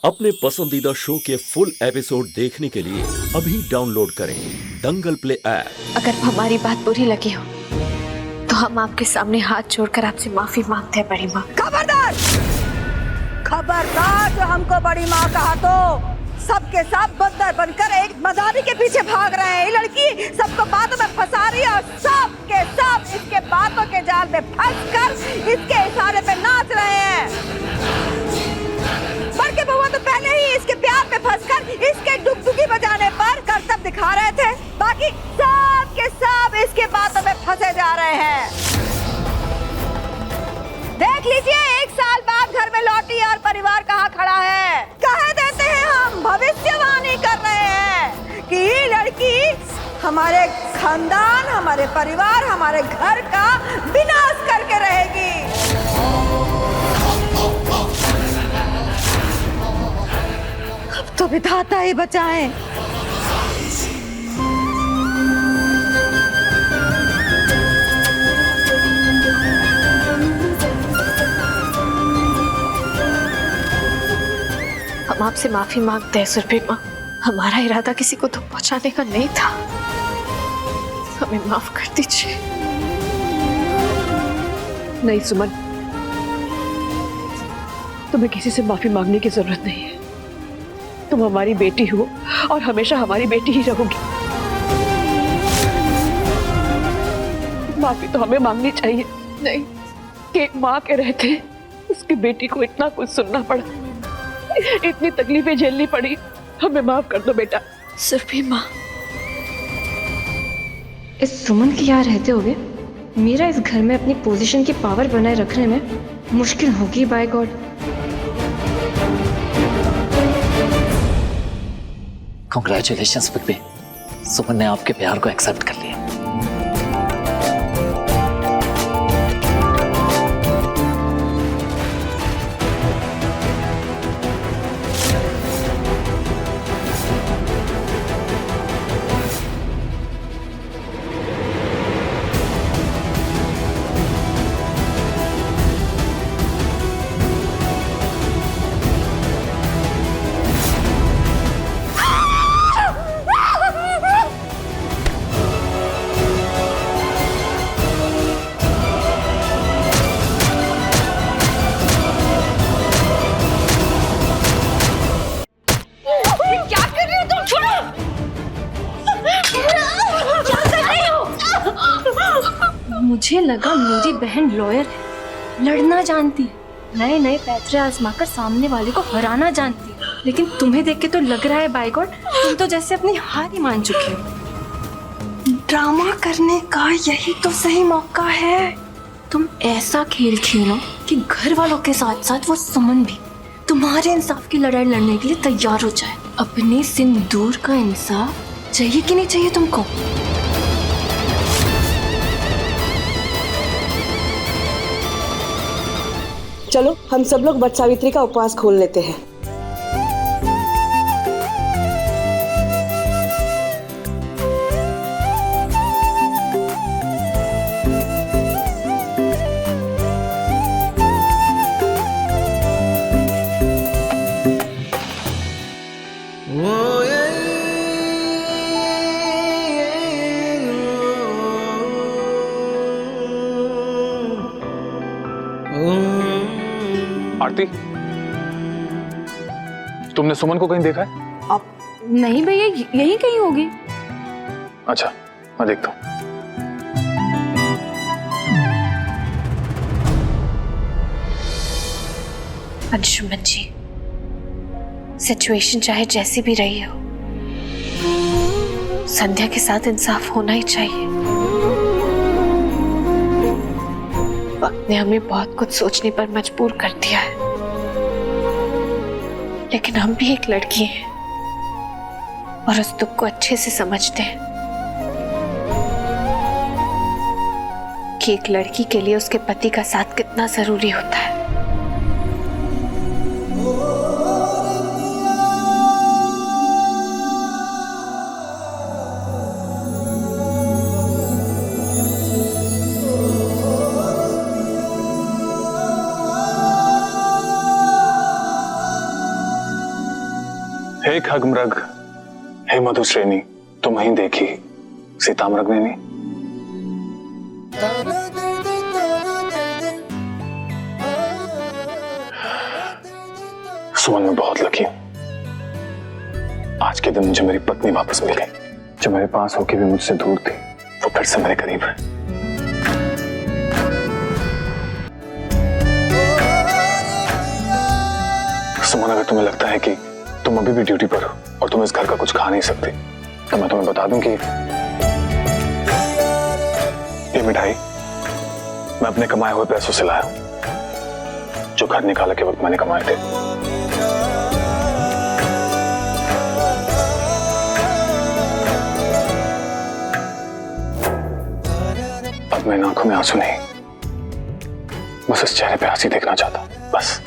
अपने पसंदीदा शो के फुल एपिसोड देखने के लिए अभी डाउनलोड करें दंगल प्ले ऐप। अगर हमारी बात बुरी लगी हो तो हम आपके सामने हाथ जोड़कर आपसे माफी मांगते हैं बड़ी माँ। खबरदार! खबरदार जो हमको बड़ी माँ कहा तो सबके सब बंदर बनकर एक मदारी के पीछे भाग रहे हैं। ये लड़की सबको बातों में फंसा रही है और सबके सब इसके बातों के जाल में फंसकर इसके इशारे पे नाच रहे हैं। बड़के बउआ तो पहले ही इसके प्यार में फंसकर इसके डुगडुगी बजाने पर करतब दिखा रहे थे। बाकी सब के सब इसके बातों में फंसे जा रहे हैं। देख लीजिए 1 साल बाद घर में लौटी और परिवार कहाँ खड़ा है। कह देते हैं हम भविष्यवाणी कर रहे हैं कि ये लड़की हमारे खानदान, हमारे परिवार, हमारे घर का विनाश करके रहेगी। अब तो विधाता ही बचाए। हम आपसे माफी मांगते हैं सुरभि माँ। हमारा इरादा किसी को दुख पहुंचाने का नहीं था, हमें माफ कर दीजिए। नहीं सुमन, तुम्हें किसी से माफी मांगने की जरूरत नहीं है। तुम हमारी बेटी हो और हमेशा हमारी बेटी ही रहोगी। माफी तो हमें मांगनी चाहिए नहीं कि एक माँ के रहते उसकी बेटी को इतना कुछ सुनना पड़ा, इतनी तकलीफें झेलनी पड़ी। हमें माफ कर दो बेटा। सुरभि माँ, इस सुमन के यहाँ रहते हुए मेरा इस घर में अपनी पोजीशन की पावर बनाए रखने में मुश्किल होगी। By God. Congratulations big, Suman ने आपके प्यार को एक्सेप्ट कर लिया। मुझे लगा मेरी बहन लॉयर है, लड़ना जानती है, नए नए पैतरे आजमाकर सामने वाले को हराना जानती है। लेकिन तुम्हें देख के तो लग रहा है बाय गॉड तुम तो जैसे अपनी हार ही मान चुकी हो। ड्रामा करने का यही तो सही मौका है। तुम ऐसा खेल खेलो कि घर वालों के साथ साथ वो सुमन भी तुम्हारे इंसाफ की लड़ाई लड़ने के लिए तैयार हो जाए। अपने सिंदूर का इंसाफ चाहिए कि नहीं चाहिए तुमको? चलो हम सब लोग वट सावित्री का उपवास खोल लेते हैं। आरती, तुमने सुमन को कहीं देखा है? अब नहीं भैया, यहीं कहीं होगी। अच्छा, मैं देखता हूँ। अंशुमन जी, सिचुएशन चाहे जैसी भी रही हो, संध्या के साथ इंसाफ होना ही चाहिए। वक्त ने हमें बहुत कुछ सोचने पर मजबूर कर दिया है, लेकिन हम भी एक लड़की हैं और उस दुख को अच्छे से समझते हैं कि एक लड़की के लिए उसके पति का साथ कितना जरूरी होता है। हे खगमृग, हे मधुश्रेणी, तुम ही देखी सीतामृग ने नहीं। सुमन मैं बहुत लकी हूं। आज के दिन मुझे मेरी पत्नी वापस मिल गई, जो मेरे पास होकर भी मुझसे दूर थी, वो फिर से मेरे करीब है। सुमन, अगर तुम्हें लगता है कि तुम अभी भी ड्यूटी पर हो और तुम इस घर का कुछ खा नहीं सकते, तो मैं तुम्हें बता दूं कि ये मिठाई मैं अपने कमाए हुए पैसों से लाया हूं, जो घर निकाला के वक्त मैंने कमाए थे। अब मेरी आंखों में आंसू नहीं, बस इस चेहरे पे हंसी देखना चाहता, बस।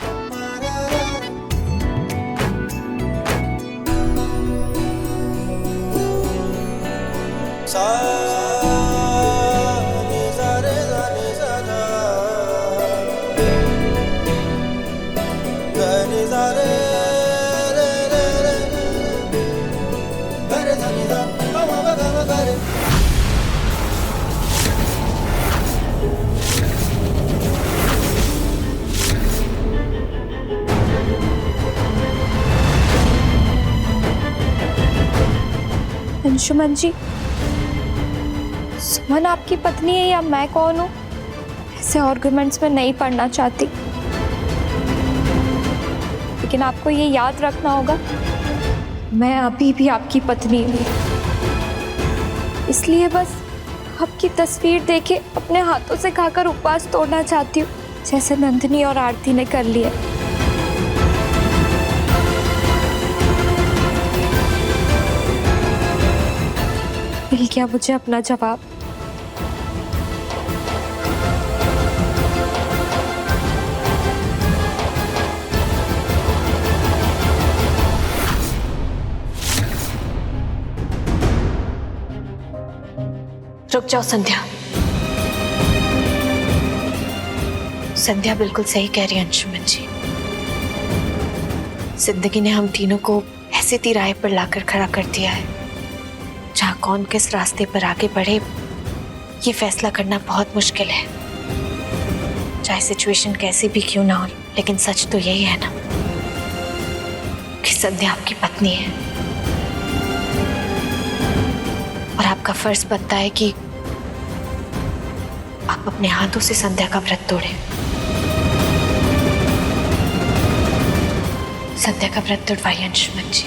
अंशुमन जी, सुमन आपकी पत्नी है या मैं कौन हूँ, ऐसे आर्गुमेंट्स में नहीं पढ़ना चाहती, लेकिन आपको ये याद रखना होगा, मैं अभी भी आपकी पत्नी हूँ। इसलिए बस आपकी तस्वीर देखे अपने हाथों से खाकर उपवास तोड़ना चाहती हूँ, जैसे नंदिनी और आरती ने कर लिया। मिल गया मुझे अपना जवाब। रुक जाओ संध्या। संध्या बिल्कुल सही कह रही है अंशुमन जी। जिंदगी ने हम तीनों को ऐसे तिराहे पर लाकर खड़ा कर दिया है जहां कौन किस रास्ते पर आगे बढ़े ये फैसला करना बहुत मुश्किल है। चाहे सिचुएशन कैसी भी क्यों ना हो, लेकिन सच तो यही है ना कि संध्या आपकी पत्नी है और आपका फर्ज बनता है कि आप अपने हाथों से संध्या का व्रत तोड़ें। संध्या का व्रत तोड़वाइए अंशुमन जी।